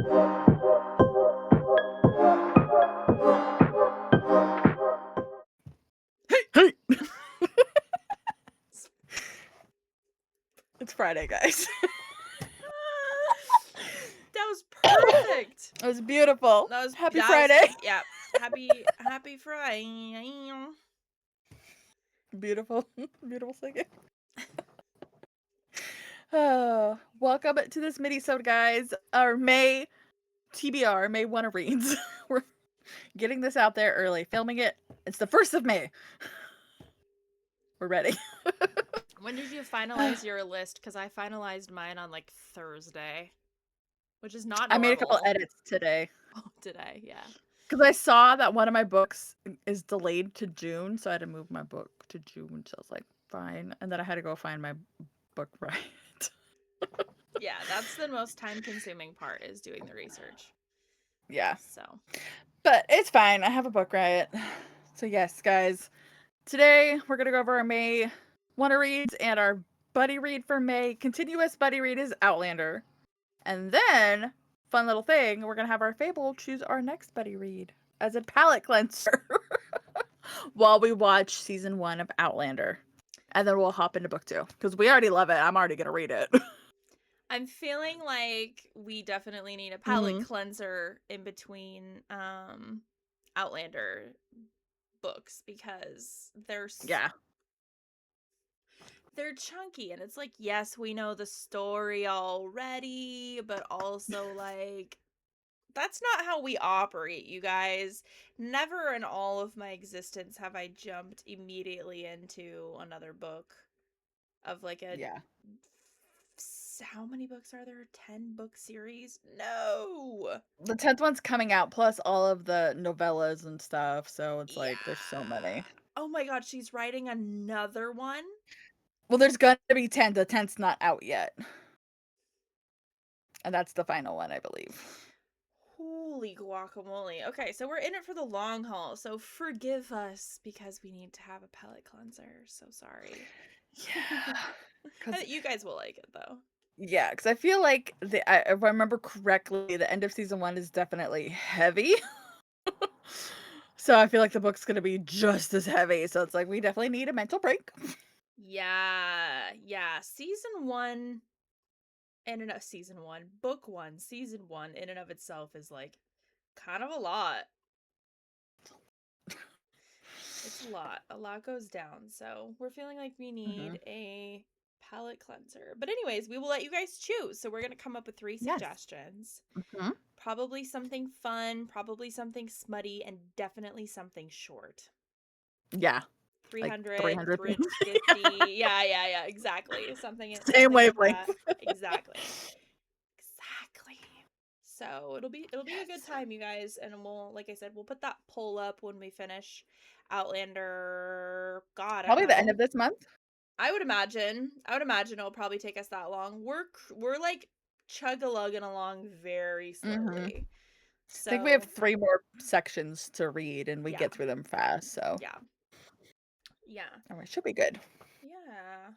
Hey! It's Friday, guys. That was perfect. It was beautiful. Happy Friday. Yeah. Happy Friday. Beautiful. Beautiful singing. Oh, welcome to this mini-sode, guys. Our May TBR, May Wanna Reads. We're getting this out there early, filming it. It's the 1st of May. We're ready. When did you finalize your list? Because I finalized mine on like Thursday, which is not I normal. made a couple edits today. Oh, today, yeah. Because I saw that one of my books is delayed to June, so I had to move my book to June. So I was like, fine. And then I had to go find my book right. Yeah, that's the most time-consuming part is doing the research. Yeah. So. But it's fine. I have a book riot. So yes, guys. Today we're gonna go over our May Wanna Reads, and our buddy read for May. Continuous buddy read is Outlander. And then, fun little thing, we're gonna have our Fable choose our next buddy read as a palate cleanser while we watch season 1 of Outlander. And then we'll hop into book 2. Because we already love it. I'm already gonna read it. I'm feeling like we definitely need a palate cleanser in between Outlander books because they're chunky, and it's like, yes, we know the story already, but also like that's not how we operate, you guys. Never in all of my existence have I jumped immediately into another book of like a how many books are there? 10 book series? No. The 10th one's coming out, plus all of the novellas and stuff. So it's like, there's so many. Oh my god, she's writing another one? Well, there's gonna be 10. The 10th's not out yet. And that's the final one, I believe. Holy guacamole. Okay, so we're in it for the long haul. So forgive us because we need to have a palate cleanser. So sorry. Yeah. You guys will like it though. Yeah, because I feel like if I remember correctly, the end of season 1 is definitely heavy. So I feel like the book's gonna be just as heavy. So it's like we definitely need a mental break. Yeah. Season 1 season 1, book 1, season 1 in and of itself is like kind of a lot. It's a lot. A lot goes down. So we're feeling like we need a palate cleanser. But anyways, we will let you guys choose. So we're going to come up with 3 suggestions. Probably something fun, probably something smutty, and definitely something short. Yeah. 300, like 300. 350. Yeah, exactly. Something Same wavelength. like that. Exactly. So it'll be a good time, you guys, and we'll, like I said, we'll put that poll up when we finish Outlander. God, Probably I don't the end know. of this month. I would imagine it'll probably take us that long. We're like chug-a-lugging along very slowly. So I think we have 3 more sections to read, and we get through them fast. So yeah, it should be good. yeah.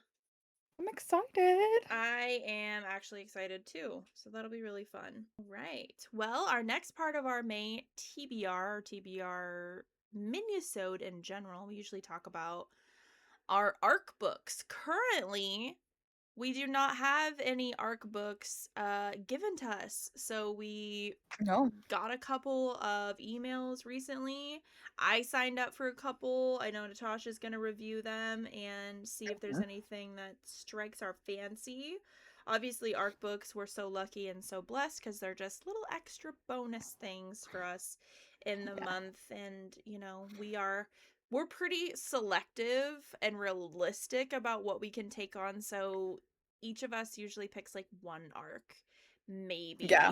I'm excited. I am actually excited too. So that'll be really fun. Right. Well, our next part of our May TBR, or TBR minisode in general, we usually talk about our ARC books. Currently, we do not have any ARC books given to us. So we got a couple of emails recently. I signed up for a couple. I know Natasha's going to review them and see if there's anything that strikes our fancy. Obviously, ARC books, we're so lucky and so blessed because they're just little extra bonus things for us in the month. And, you know, we're pretty selective and realistic about what we can take on. So each of us usually picks like one ARC, maybe. Yeah.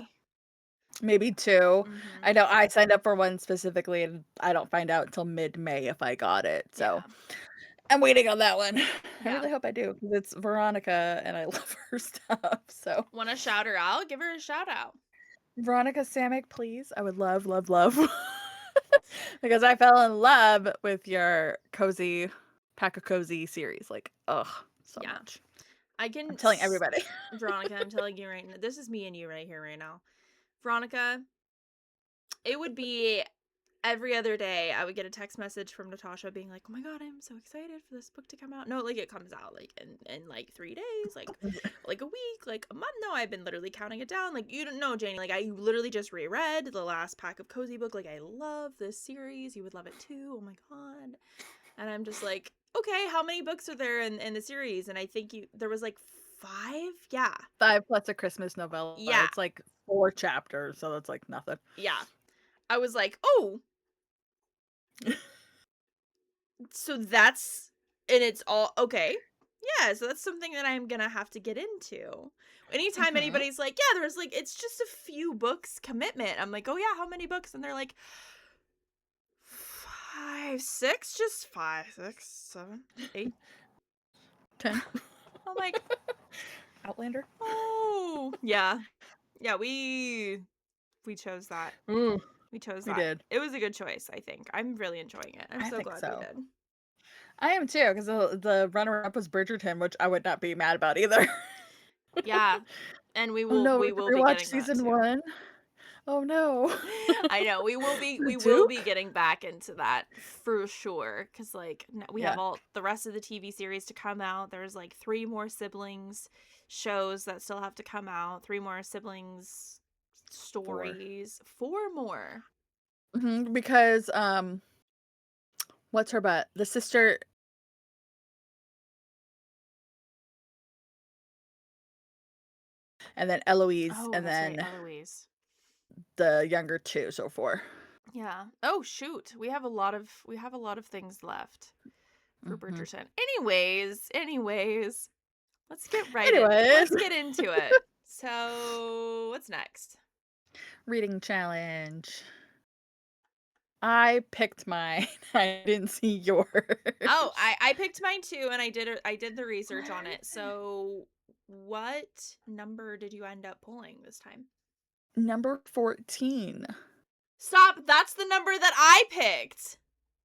Maybe 2. I know I signed up for one specifically, and I don't find out until mid-May if I got it. So I'm waiting on that one. I really hope I do, because it's Veronica, and I love her stuff. So want to shout her out? Give her a shout out. Veronica Samick, please. I would love, love, love. Because I fell in love with your cozy Pack of Cozy series. Like, so much. I'm telling everybody. Veronica, I'm telling you right now. This is me and you right here, right now. Veronica, it would be every other day I would get a text message from Natasha being like, "Oh my god, I'm so excited for this book to come out." No, like it comes out like in like 3 days, like a week, like a month. No, I've been literally counting it down. Like you don't know, Janie, like I literally just reread the last pack of Cozy Book. Like I love this series. You would love it too. Oh my god. And I'm just like, "Okay, how many books are there in the series?" And I think there was like 5? Yeah. 5 plus a Christmas novella. Yeah. It's like 4 chapters, so that's like nothing. Yeah. I was like, "Oh, so that's and it's all okay. Yeah, so that's something that I'm gonna have to get into." Anytime Mhm. anybody's like, "Yeah, there's like it's just a few books commitment." I'm like, "Oh yeah, how many books?" And they're like, 5, 6, just 5, 6, 7, 8. 10. I'm like, Outlander? "Oh, yeah. Yeah, we chose that. Ooh, We chose we that. did. It was a good choice, I think. I'm really enjoying it. I'm I so think glad we so. did." I am too, 'cause the runner-up was Bridgerton, which I would not be mad about either. Yeah, and Oh no, we we have to will be rewatch getting that season too. 1. Oh no. I know, The we will be Duke? getting back into that for sure. Cause like, we have Yeah, all the rest of the TV series to come out. There's, like, 3 more siblings shows that still have to come out, 3 more siblings 4. stories, 4 more. Mhm, because, what's her butt? The sister and then Eloise, Oh, and that's right, then Eloise. the younger 2, so 4. Yeah. Oh, shoot, we have a lot of things left for Mhm. Bridgerton. Anyways, Anyways, let's get into it. So, what's next? reading challenge. I picked mine. I didn't see yours. Oh, I picked mine too, and I did the research on it. So, what number did you end up pulling this time? Number 14. Stop! That's the number that I picked.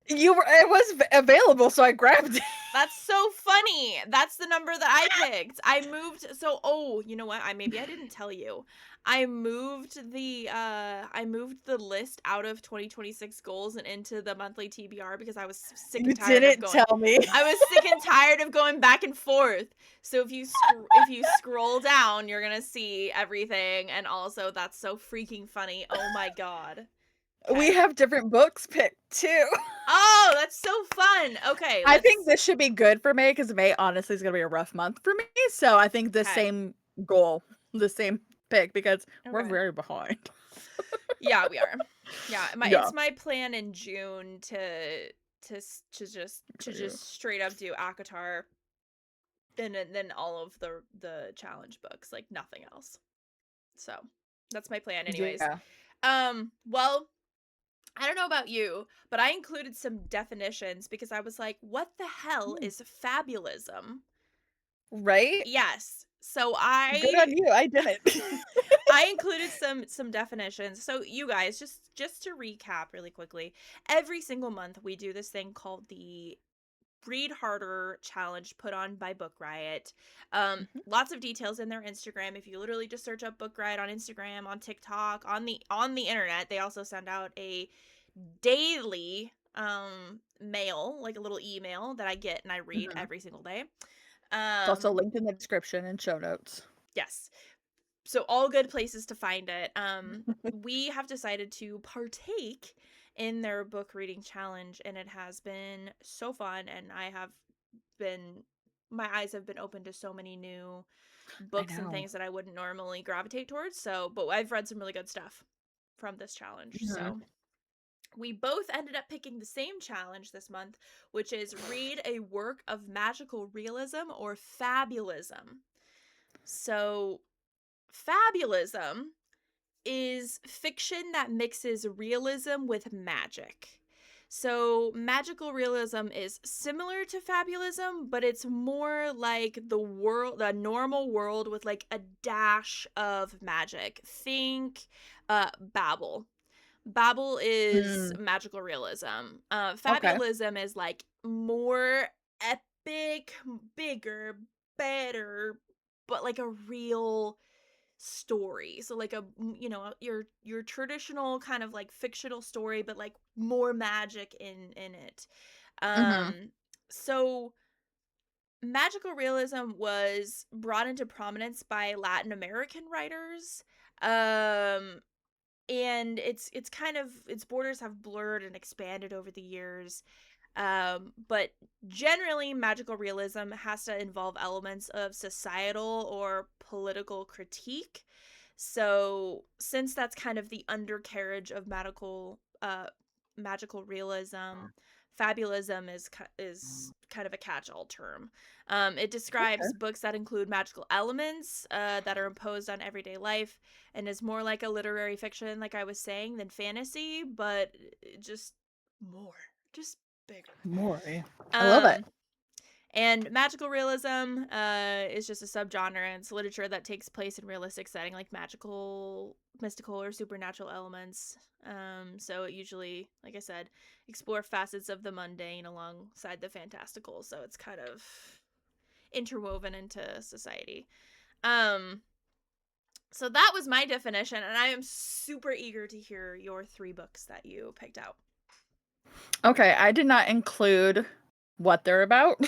You were it was available, so I grabbed it. That's so funny. That's the number that I picked. I moved oh, you know what? Maybe I didn't tell you. I moved the list out of 2026 goals and into the monthly TBR because I was sick You and tired of didn't going tell me. I was sick and tired of going back and forth. So if you scroll down, you're going to see everything, and also that's so freaking funny. Oh my god. We Okay. have different books picked too. Oh, that's so fun. Okay, I think let's this should be good for May because May honestly is gonna be a rough month for me, so I think the Okay. same goal, the same pick because we're Okay. very behind. Yeah, we are. Yeah, Yeah. it's my plan in June to just straight up do Akatar and then all of the challenge books, like nothing else. So, that's my plan anyways. Yeah. Well, I don't know about you, but I included some definitions because I was like, what the hell Mm. is fabulism? Right? Yes. So Good on you, I didn't. I included some definitions. So you guys, just to recap really quickly, every single month we do this thing called the Read Harder challenge put on by Book Riot. Mhm, Lots of details in their Instagram. If you literally just search up Book Riot on Instagram, on TikTok, on the internet, they also send out a daily mail, like a little email that I get and I read mhm. every single day. It's also Um linked in the description and show notes. yes. So all good places to find it. We have decided to partake in their book reading challenge, and it has been so fun, and been my eyes have been open to so many new I books and know. things that I wouldn't normally gravitate towards. So, but I've read some really good stuff from this challenge. Mhm. So, we both ended up picking the same challenge this month, which is read a work of magical realism or fabulism. So, fabulism is fiction that mixes realism with magic. So, magical realism is similar to fabulism, but it's more like the normal world with like a dash of magic. Think Babel. Babel is Mm, magical realism. okay. Fabulism is like more epic, bigger, better, but like a real story. So like your traditional kind of like fictional story, but like more magic in it. Mhm. So magical realism was brought into prominence by Latin American writers. Um and it's kind of its borders have blurred and expanded over the years. But generally, magical realism has to involve elements of societal or political critique. So, since that's kind of the undercarriage of magical realism, fabulism is kind of a catch-all term. It Okay. describes books that include magical elements that are imposed on everyday life, and is more like a literary fiction, like I was saying, than fantasy, but just more, just bigger. More. Yeah. I love it. Um, and magical realism is just a subgenre, and it's literature that takes place in realistic setting, like magical, mystical, or supernatural elements. So it usually, like I said, explore facets of the mundane alongside the fantastical. So it's kind of interwoven into society. Um, so that was my definition, and I am super eager to hear your 3 books that you picked out. Okay, I did not include what they're about.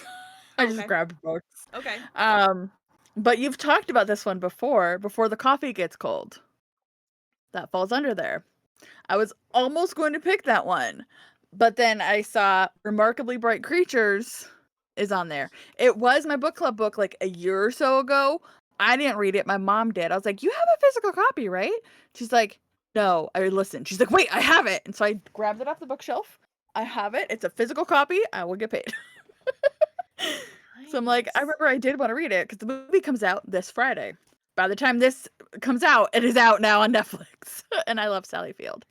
I just Okay. grabbed books. Okay. Um, but you've talked about this one before the coffee gets cold. That falls under there. I was almost going to pick that one, but then I saw Remarkably Bright Creatures is on there. It was my book club book like a year or so ago. I didn't read it. My mom did. I was like, "You have a physical copy, right?" She's like, "No." I listened. She's like, "Wait, I have it." And so I grabbed it off the bookshelf. I have it. It's a physical copy. I will get paid. So I'm like, I Nice. remember I did want to read it because the movie comes out this Friday. By the time this comes out, it is out now on Netflix. And I love Sally Field.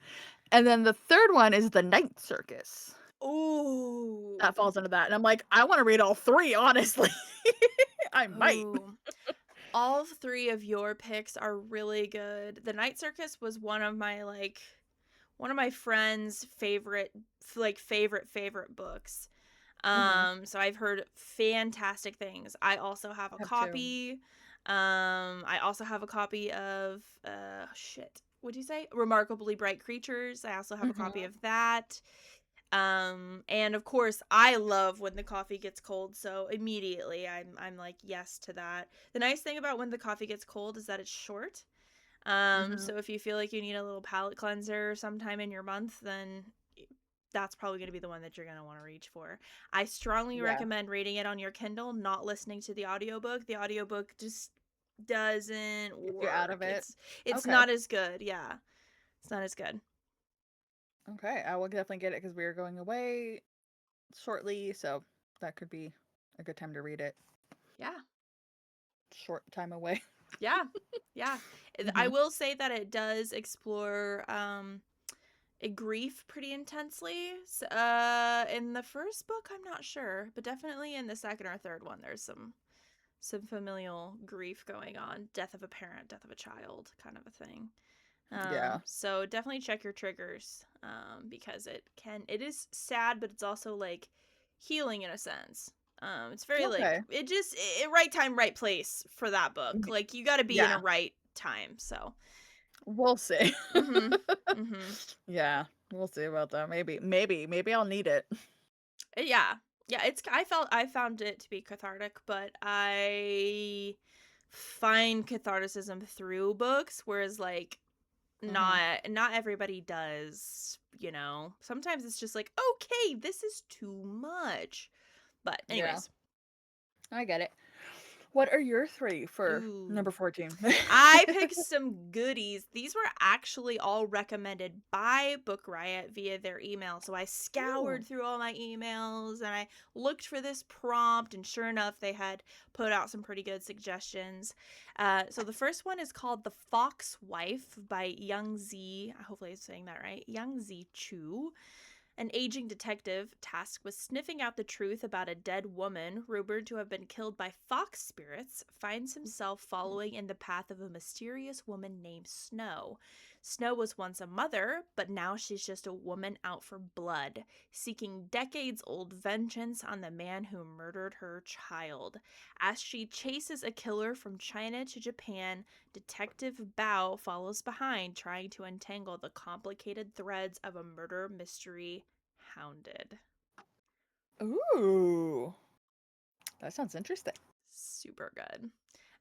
And then the third one is The Night Circus. That Ooh. falls under that. And I'm like, I want to read all three, honestly. I might. Ooh. All 3 of your picks are really good. The Night Circus was one of my friends' favorite books. Hmm. So I've heard fantastic things. I also have a Have two. copy. I also have a copy of shit. What'd you say? Remarkably Bright Creatures. I also have a copy Hmm. of that. And of course I love When the Coffee Gets Cold, so immediately I'm like yes to that. The nice thing about When the Coffee Gets Cold is that it's short. Hmm. So if you feel like you need a little palate cleanser sometime in your month, then that's probably going to be the one that you're going to want to reach for. I strongly Yeah. recommend reading it on your Kindle, not listening to the audiobook. The audiobook just doesn't Get you out work. of it. It's Okay. not as good. Yeah. It's not as good. Okay. I will definitely get it because we are going away shortly. So that could be a good time to read it. Yeah. Short time away. Yeah. Yeah. I Hmm. will say that it does explore a grief pretty intensely. In the first book, I'm not sure, but definitely in the second or third one, there's some familial grief going on, death of a parent, death of a child, kind of a thing. Yeah. So definitely check your triggers, because it is sad, but it's also like healing in a sense. It's very like Okay. right time, right place for that book. Y- Like you got to be in a Yeah. right time. So, We'll see. mhm, mhm. Yeah. We'll see about that. Maybe I'll need it. Yeah. Yeah, I found it to be cathartic, but I find catharticism through books, whereas like Hmm. not everybody does, you know. Sometimes it's just like, okay, this is too much. But Yeah. anyways, I get it. What are your three for ooh. number 14? I picked some goodies. These were actually all recommended by Book Riot via their email. So I Ooh. scoured through all my emails and I looked for this prompt, and sure enough, they had put out some pretty good suggestions. So the first one is called The Fox Wife by Young Z. Hopefully, I'm saying that right. Young Z Chu. An aging detective tasked with sniffing out the truth about a dead woman rumored to have been killed by fox spirits finds himself following in the path of a mysterious woman named Snow. Snow was once a mother, but now she's just a woman out for blood, seeking decades old vengeance on the man who murdered her child. As she chases a killer from China to Japan, Detective Bao follows behind, trying to untangle the complicated threads of a murder mystery hounded. Ooh, that sounds interesting. Super good.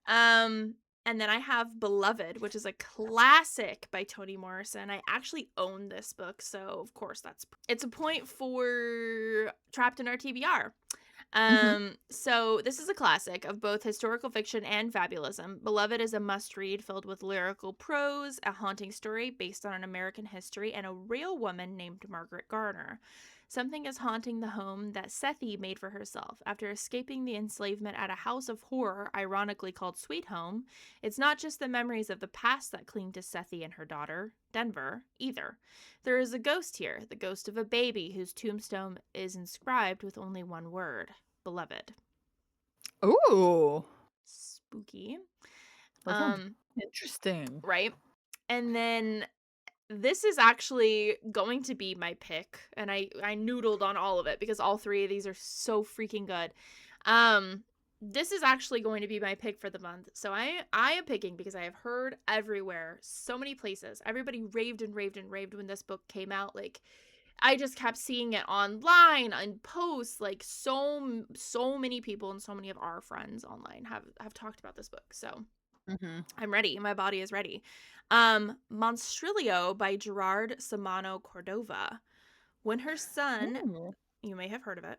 Um, and then I have Beloved, which is a classic by Toni Morrison. I actually own this book, so of course it's a point for Trapped in Our TBR. Hmm. So this is a classic of both historical fiction and fabulism. Beloved is a must-read filled with lyrical prose, a haunting story based on an American history, and a real woman named Margaret Garner. Something is haunting the home that Sethi made for herself. After escaping the enslavement at a house of horror, ironically called Sweet Home, it's not just the memories of the past that cling to Sethi and her daughter, Denver, either. There is a ghost here, the ghost of a baby whose tombstone is inscribed with only one word: Beloved. Ooh, Spooky. that sounds Um, interesting. right? And then this is actually going to be my pick, and I noodled on all of it because all three of these are so freaking good. Um this is actually going to be my pick for the month. So I am picking because I have heard everywhere, so many places. Everybody raved and raved and raved when this book came out. Like I just kept seeing it online on posts. Like so many people and so many of our friends online have talked about this book. So Hmm. I'm ready. My body is ready. Monstrilio by Gerard Samano Cordova. When her son, Ooh. you may have heard of it.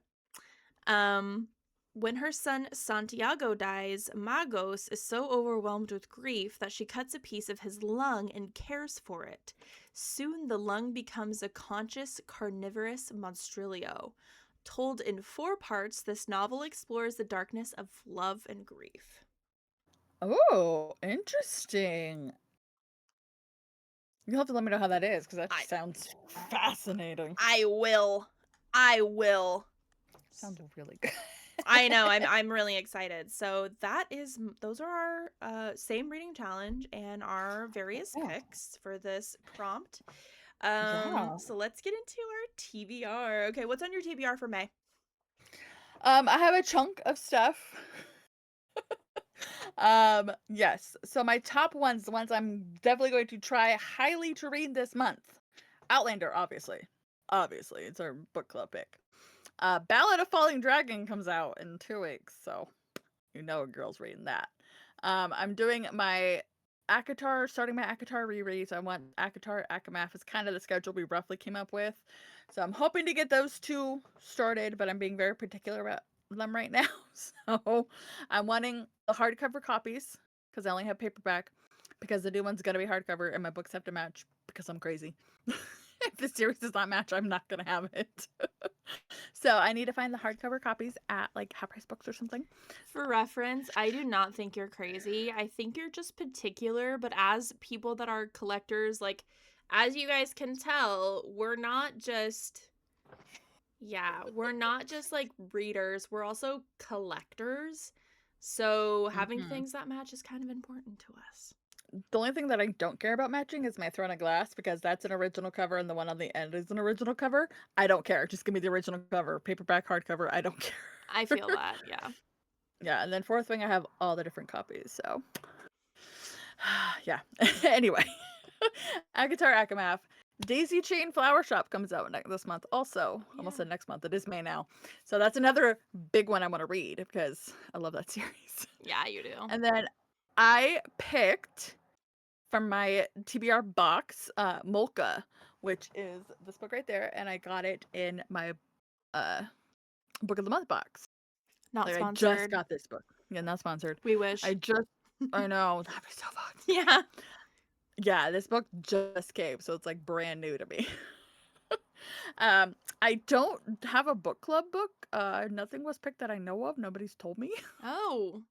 Um, when her son Santiago dies, Magos is so overwhelmed with grief that she cuts a piece of his lung and cares for it. Soon the lung becomes a conscious, carnivorous monstrilio. Told in 4 parts, this novel explores the darkness of love and grief. Oh, interesting. You'll have to let me know how that is because that I sounds fascinating. I will. I will. Sounds really good. I know. I'm really excited. So those are our same reading challenge and our various Yeah. picks for this prompt. Yeah. So let's get into our TBR. Okay, what's on your TBR for May? I have a chunk of stuff. Yes. So my top ones, the ones I'm definitely going to try highly to read this month. Outlander, obviously. Obviously, it's our book club pick. Ballad of Falling Dragon comes out in 2 weeks, so you know a girl's reading that. I'm doing my ACOTAR, starting my ACOTAR rereads. I want ACOTAR, ACOMAF is kind of the schedule we roughly came up with. So I'm hoping to get those two started, but I'm being very particular about them right now. So I'm wanting the hardcover copies because I only have paperback because the new one's going to be hardcover and my books have to match because I'm crazy. If the series does not match, I'm not going to have it. So I need to find the hardcover copies at like Half Price Books or something. For reference, I do not think you're crazy. I think you're just particular, but as people that are collectors, like as you guys can tell, we're not just like readers, we're also collectors. So having Hmm. things that match is kind of important to us. The only thing that I don't care about matching is my Throne of Glass because that's an original cover and the one on the end is an original cover. I don't care. Just give me the original cover, paperback, hardcover. I don't I care. feel that, yeah. Yeah, and then fourth thing, I have all the different copies. So yeah. Anyway, Akatar Akamath. Daisy Chain Flower Shop comes out this month. Also, almost Yeah. said next month. It is May now. So that's another big one I want to read because I love that series. Yeah, you do. And then I picked from my TBR box, Molka, which is this book right there, and I got it in my uh book of the month box. Not Like I just sponsored. got this book. Yeah, not sponsored. We I wish. just I know that'd be so fun. Yeah. Yeah, this book just came, so it's like brand new to me. um, I don't have a book club book. Nothing was picked that I know of. Nobody's told me. Oh,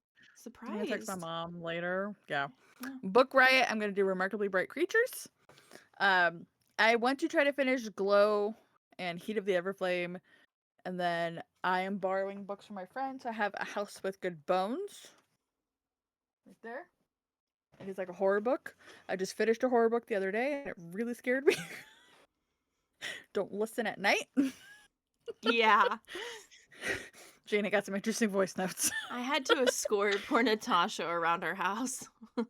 I'm gonna text my surprised. mom later. Yeah. Yeah. Book Riot, I'm gonna do Remarkably Bright Creatures. Um, I want to try to finish Glow and Heat of the Everflame, and then I am borrowing books from my friends. I have A House with Good Bones right there. It is like a horror book. I just finished a horror book the other day, and it really scared me. Don't listen at night. Yeah. Jana got some interesting voice notes. I had to escort poor Natasha around our house. I In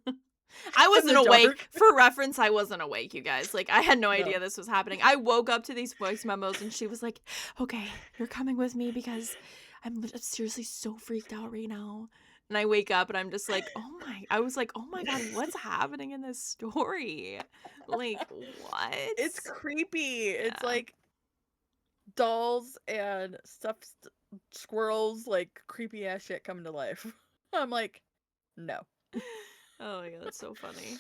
the wasn't awake. dark. For reference, I wasn't awake, you guys. Like, I had no idea No. this was happening. I woke up to these voice memos and she was like, okay, you're coming with me because I'm seriously so freaked out right now. And I wake up and I'm just like, I was like, oh my God, what's happening in this story? Like, what? It's creepy. It's Yeah. like dolls and stuffed squirrels, like creepy ass shit coming to life. I'm like, no. Oh my God, that's so funny.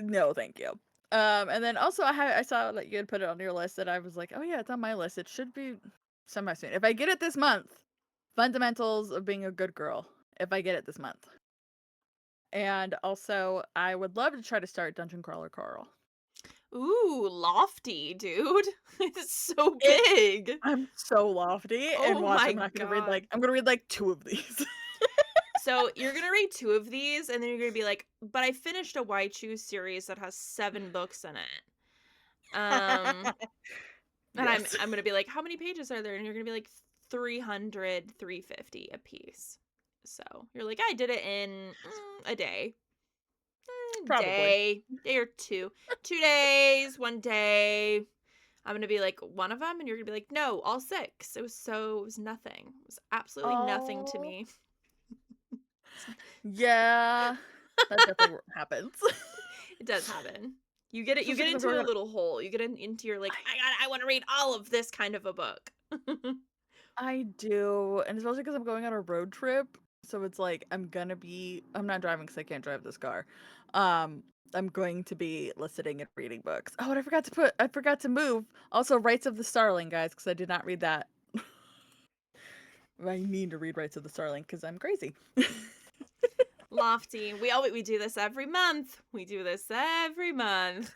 No, thank you. And then also I saw that you had put it on your list, and I was like, oh yeah, it's on my list. It should be semi soon. If I get it this month, Fundamentals of Being a Good Girl. If I get it this month. And also, I would love to try to start Dungeon Crawler Carl. Ooh, lofty, dude. It's so It big. I'm so lofty, and Oh watch, my God. I'm gonna read like 2 of these. So you're gonna read 2 of these, and then you're gonna be like, but I finished a Why Choose series that has 7 books in it. And Yes. I'm gonna be like, how many pages are there? And you're gonna be like 300, 350 a piece. So you're like, I did it in a day. Probably. Day or two. 2 days, 1 day. I'm gonna be like one of them, and you're gonna be like, no, all 6. It was nothing. It was absolutely nothing to Oh. me. Yeah. That definitely happens. It does happen. You get it. You Especially get 'cause I'm into going a on little hole. You get into your like, oh my God, I want to read all of this kind of a book. I do, and especially because 'cause I'm going on a road trip, so it's like I'm not driving because I can't drive this car. Um, I'm going to be listening and reading books. Oh, and I forgot to move. Also, Rights of the Starling, guys, because I did not read that. I need to read Rights of the Starling because I'm crazy. Lofty. We do this every month. We do this every month.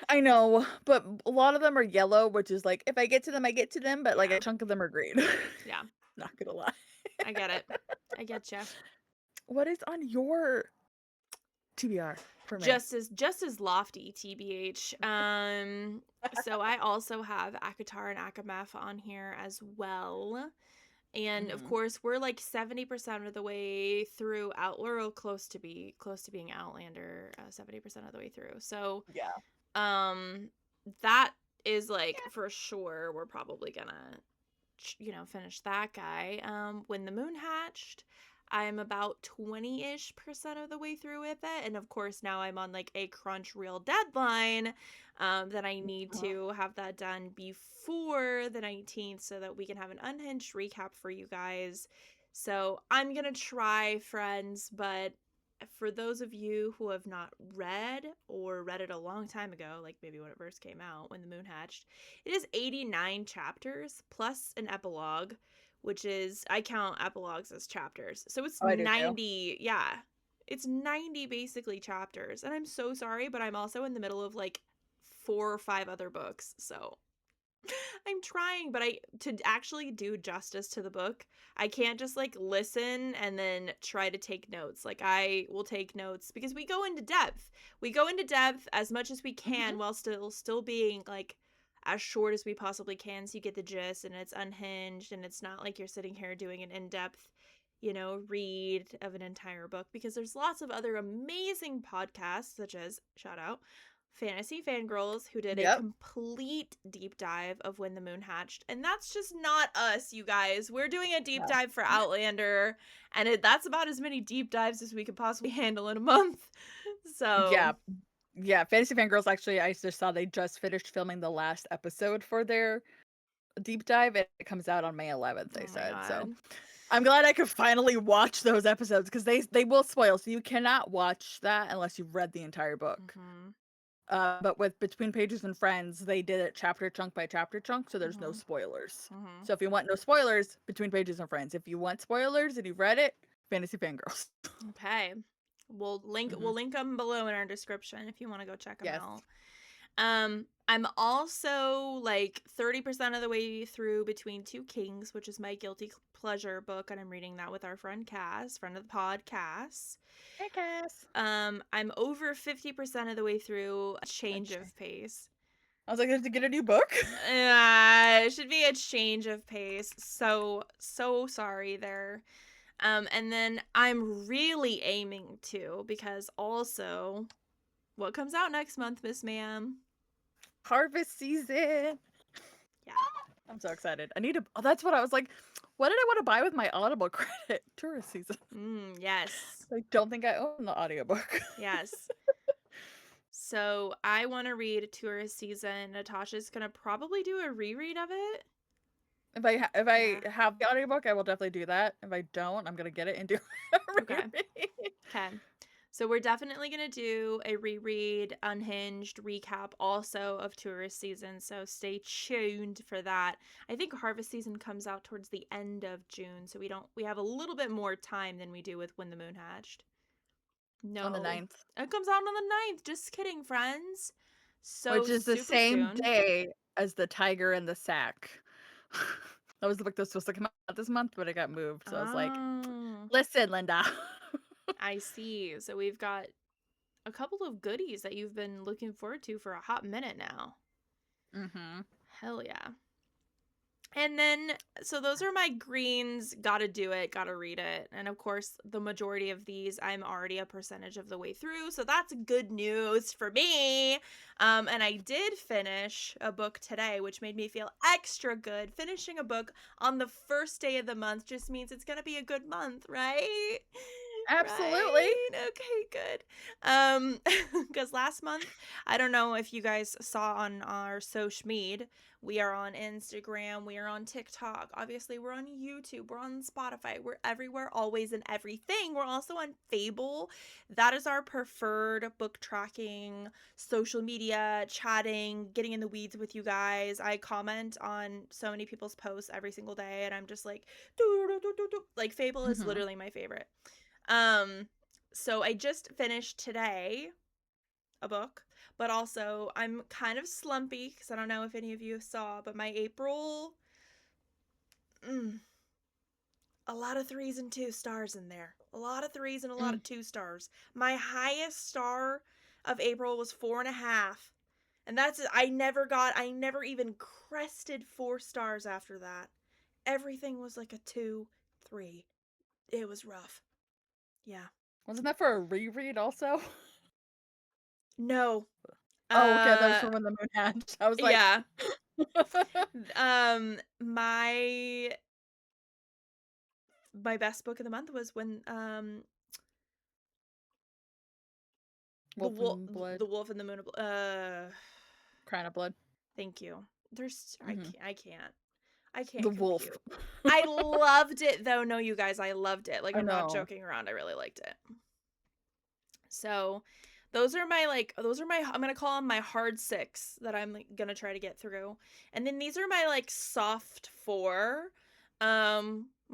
I know, but a lot of them are yellow, which is like, if I get to them, I get to them, but like Yeah. a chunk of them are green. Yeah. Not gonna lie. I get it. I get you. What is on your TBR for me? Just as lofty, TBH. So I also have Akatar and Akamef on here as well. And of Mhm. course, we're like 70% of the way through we're close to being Outlander, 70% of the way through. So, Yeah. um, that is like for sure we're probably gonna finish that guy. When the moon hatched, I'm about 20-ish% of the way through with it. And of course, now I'm on like a crunch real deadline that I need Uh-huh. to have that done before the 19th so that we can have an unhinged recap for you guys. So I'm going to try, friends, but for those of you who have not read or read it a long time ago, like maybe when it first came out, when the moon hatched, it is 89 chapters plus an epilogue, which is, I count epilogues as chapters. So it's Oh, I do too. 90, yeah. It's 90 basically chapters. And I'm so sorry, but I'm also in the middle of like 4 or 5 other books. So I'm trying, but to actually do justice to the book, I can't just like listen and then try to take notes. Like I will take notes because we go into depth. We go into depth as much as we Mhm. can while still being like as short as we possibly can so you get the gist and it's unhinged and it's not like you're sitting here doing an in-depth read of an entire book because there's lots of other amazing podcasts such as shout out Fantasy Fangirls, who did a Yep. complete deep dive of When the Moon Hatched. And that's just not us, you guys. We're doing a deep No. dive for Outlander, and that's about as many deep dives as we could possibly handle in a month. So, Yeah. Yeah, Fantasy Fangirls, actually, I just saw they just finished filming the last episode for their deep dive, and it comes out on May 11th, they oh my said. So God. I'm glad I could finally watch those episodes because they will spoil. So you cannot watch that unless you've read the entire book. Mm-hmm. But with Between Pages and Friends, they did it chapter chunk by chapter chunk, so there's no Mm-hmm. spoilers. Mm-hmm. So if you want no spoilers, Between Pages and Friends. If you want spoilers and you've read it, Fantasy Fangirls. Okay. We'll Hmm. link them below in our description if you want to go check them Yes. out. I'm also like 30% of the way through Between Two Kings, which is my guilty pleasure book, and I'm reading that with our friend Cass, friend of the podcast. Hey, Cass. I'm over 50% of the way through A Change I of Pace. was like, to get a new book. It should be A Change of Pace. So sorry there. And then I'm really aiming to, because also, what comes out next month, Miss Ma'am? Harvest season. Yeah. I'm so excited. I need to. Oh, that's what I was like. What did I want to buy with my Audible credit? Tourist season. Yes. I don't think I own the audiobook. Yes. So I want to read Tourist Season. Natasha's gonna probably do a reread of it. If Yeah. I have the audiobook, I will definitely do that. If I don't, I'm gonna get it and do a Okay. reread. Okay. So we're definitely going to do a reread, unhinged recap also of Tourist Season. So stay tuned for that. I think Harvest Season comes out towards the end of June, so we have a little bit more time than we do with When the Moon Hatched. On the No. 9th. It comes out on the 9th. Just kidding, friends. Which So is the super same soon. day as The Tiger and the Sack. That was the book that was supposed to come out this month, but it got moved. So I was like, Oh, listen, Linda. I see. So we've got a couple of goodies that you've been looking forward to for a hot minute now. Mm-hmm. Hell yeah. And then, so those are my greens. Gotta do it, gotta read it. And of course, the majority of these, I'm already a percentage of the way through. So that's good news for me. And I did finish a book today, which made me feel extra good. Finishing a book on the first day of the month just means it's gonna be a good month, right? Absolutely. Right. Okay, because last month, I don't know if you guys saw on our social media, we are on Instagram, we are on TikTok, obviously we're on YouTube, we're on Spotify, we're everywhere, always, and everything. We're also on Fable. That is our preferred book tracking, social media, chatting, getting in the weeds with you guys. I comment on so many people's posts every single day, and I'm just like, like, Fable is Mm-hmm. literally my favorite. So I just finished today a book, but also I'm kind of slumpy because I don't know if any of you saw, but my April, a lot of 3s and 2 stars in there. A lot of 3s and a lot of 2 stars. My highest star of April was 4.5. And I never even crested 4 stars after that. Everything was like a 2, 3. It was rough. Yeah. Wasn't that for a reread also? No. Oh, okay. That was Uh, for When the Moon Hatched. I was like, yeah. My best book of the month was when Wolf and Blood, the Wolf and the Moon of Crown of Blood. thank you. There's Mm-hmm. I The can't Wolf. compute. I loved it though. No, you guys, I loved it. Like, I I'm not know. joking around. I really liked it. So those are my, I'm gonna call them my hard 6 that I'm like, gonna try to get through. And then these are my like soft 4.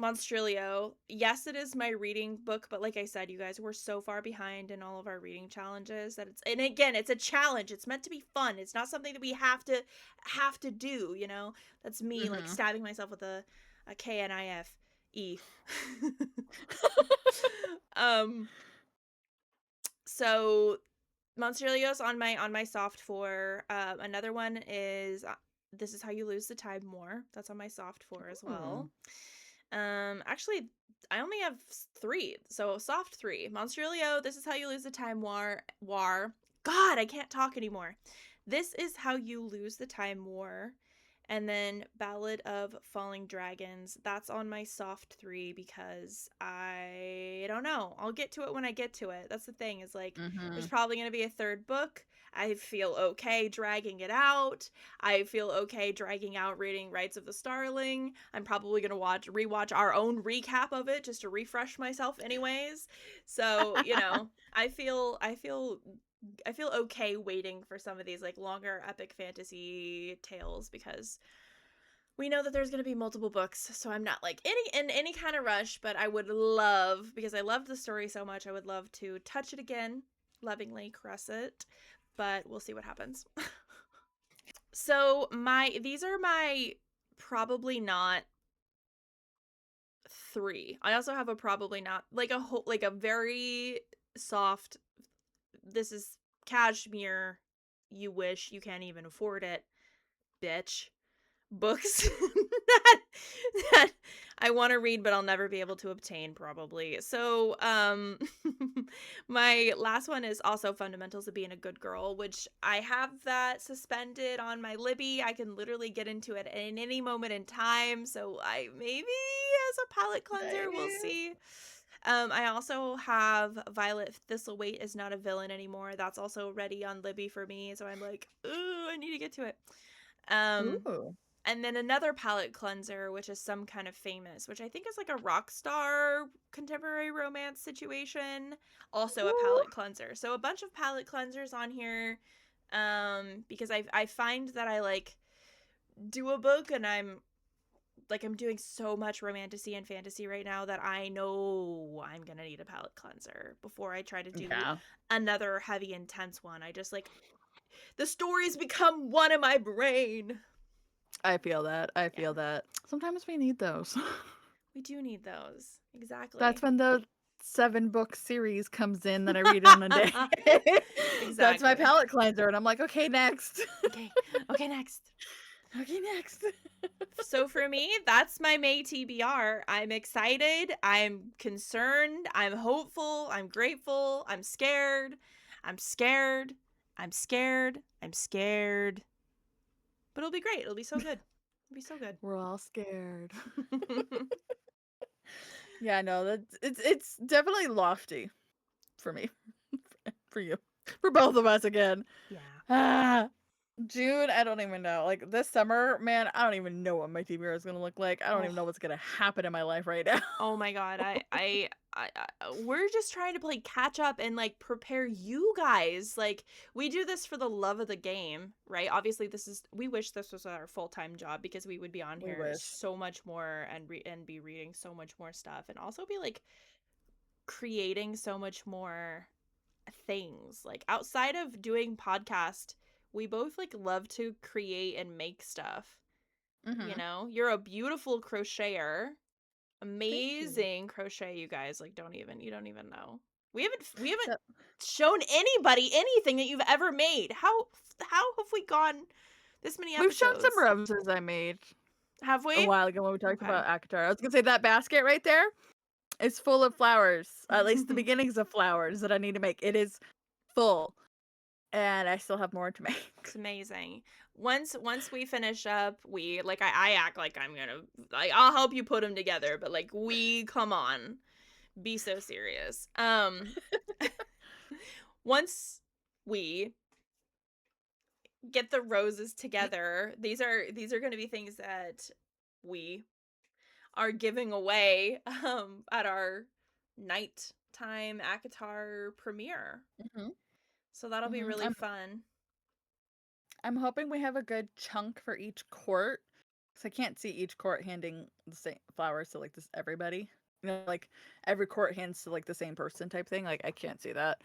Monstrilio. Yes, it is my reading book, but like I said, you guys, we're so far behind in all of our reading challenges that and again, it's a challenge. It's meant to be fun. It's not something that we have to do, you know? That's me like Mm-hmm. stabbing myself with a KNIFE. um so Monsterlio's on my soft 4. Another one is This Is How You Lose the Time More. That's on my soft 4 as Ooh. well. Actually, I only have 3, so soft 3. Monsterlio, This Is How You Lose the Time War. God, I can't talk anymore. This Is How You Lose the Time War. And then Ballad of Falling Dragons. That's on my soft 3 because I don't know. I'll get to it when I get to it. That's the thing, is like, Mm-hmm. there's probably going to be a third book. I feel okay dragging it out. I feel okay dragging out reading Rites of the Starling. I'm probably going to rewatch our own recap of it just to refresh myself anyways. So, I feel okay waiting for some of these like longer epic fantasy tales because we know that there's going to be multiple books, so I'm not like in any kind of rush, but I would love, because I loved the story so much, I would love to touch it again, lovingly caress it, but we'll see what happens. So these are my probably not 3. I also have a probably not like a whole like a very soft. This is cashmere. You wish you can't even afford it, bitch. Books that, that I want to read but I'll never be able to obtain probably. So, my last one is also Fundamentals of Being a Good Girl, which I have that suspended on my Libby. I can literally get into it in any moment in time. So I maybe as a palette cleanser, we'll Nice. see. I also have Violet Thistleweight is Not a Villain Anymore. That's also ready on Libby for me. So I'm like, ooh, I need to get to it. Um, Ooh. and then another palette cleanser, which is Some Kind of Famous, which I think is like a rock star contemporary romance situation. Also a Ooh. palette cleanser. So a bunch of palette cleansers on here. Because I find that I like do a book and I'm doing so much romantasy and fantasy right now that I know I'm gonna need a palette cleanser before I try to do Yeah. another heavy intense one. I just like the stories become one in my brain. I feel that. I Yeah. feel that. Sometimes we need those. We do need those. That's Exactly. when the 7-book series comes in that I read in a day. That's my Exactly. palette cleanser, and I'm like, okay, next. Okay. Okay, next. Okay, next. So for me, that's my May TBR. I'm excited. I'm concerned. I'm hopeful. I'm grateful. I'm scared. I'm scared. I'm scared. I'm scared. But it'll be great. It'll be so good. It'll be so good. We're all scared. Yeah, no, it's definitely lofty for me. For you. For both of us again. Yeah. Ah. June, I don't even know. Like this summer, man, I don't even know what my TBR is gonna look like. I don't even Oh. know what's gonna happen in my life right now. Oh my god, we're just trying to play catch up and like prepare you guys. Like we do this for the love of the game, right? Obviously, we wish this was our full-time job because we would be on We here wish. so much more and be reading so much more stuff and also be like creating so much more things. Like outside of doing podcast, we both like love to create and make stuff. You Mm-hmm. know, you're a beautiful crocheter, Thank you. amazing crochet, you guys. Like you don't even know. We haven't So shown anybody anything that you've ever made. How have we gone this many we've shown some episodes? roses I made Have a we? while ago when we talked Okay. about Akatar. I was gonna say that basket right there is full of flowers. At least the beginnings of flowers that I need to make. It is full. And I still have more to make. It's amazing. Once we finish up, we like I act like I'm gonna like I'll help you put them together, but like we come on, be so serious. Once we get the roses together, these are going to be things that we are giving away at our nighttime Akatar premiere. Hmm. So that'll be Hmm. really fun. I'm hoping we have a good chunk for each court. Cause I can't see each court handing the same flowers to like this everybody. You know, like every court hands to like the same person type thing. Like I can't see that.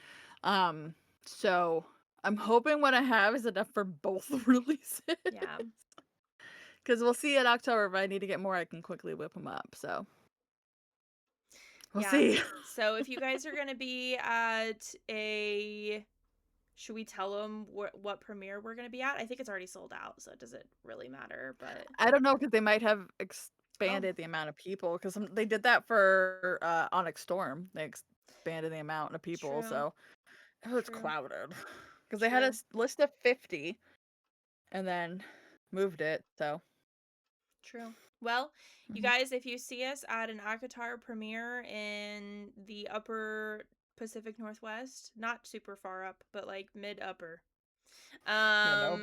So I'm hoping what I have is enough for both releases. Yeah. Because we'll see in October if I need to get more, I can quickly whip them up. So we'll Yeah. see. So if you guys are going to be at a should we tell them what premiere we're going to be at? I think it's already sold out, so it doesn't really matter, but I don't know because they might have oh, expanded the amount of people because they did that for Onyx Storm. They expanded the amount of people, true. so it was True. crowded because they had a True. list of 50 and then moved it. So True. Well, you mhm. guys, if you see us at an Akatar premiere in the upper Pacific Northwest, not super far up, but like mid upper, Yeah,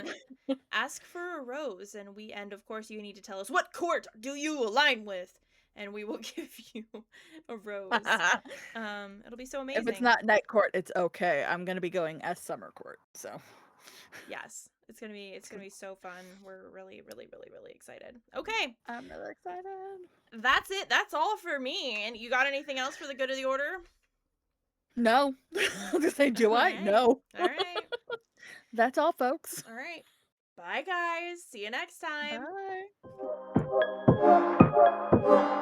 no. um, ask for a rose, and of course you need to tell us what court do you align with, and we will give you a rose. It'll be so If it's amazing. not night court, it's okay. I'm gonna be going as summer court, so Yes, it's it's gonna good. be so fun. We're really, really, really, really excited. Okay, I'm really excited. that's it. That's all for me. And you got anything else for the good of the order? No, I was gonna say, do All I? right. No. All right. That's all, folks. All right. Bye, guys. See you next time. Bye.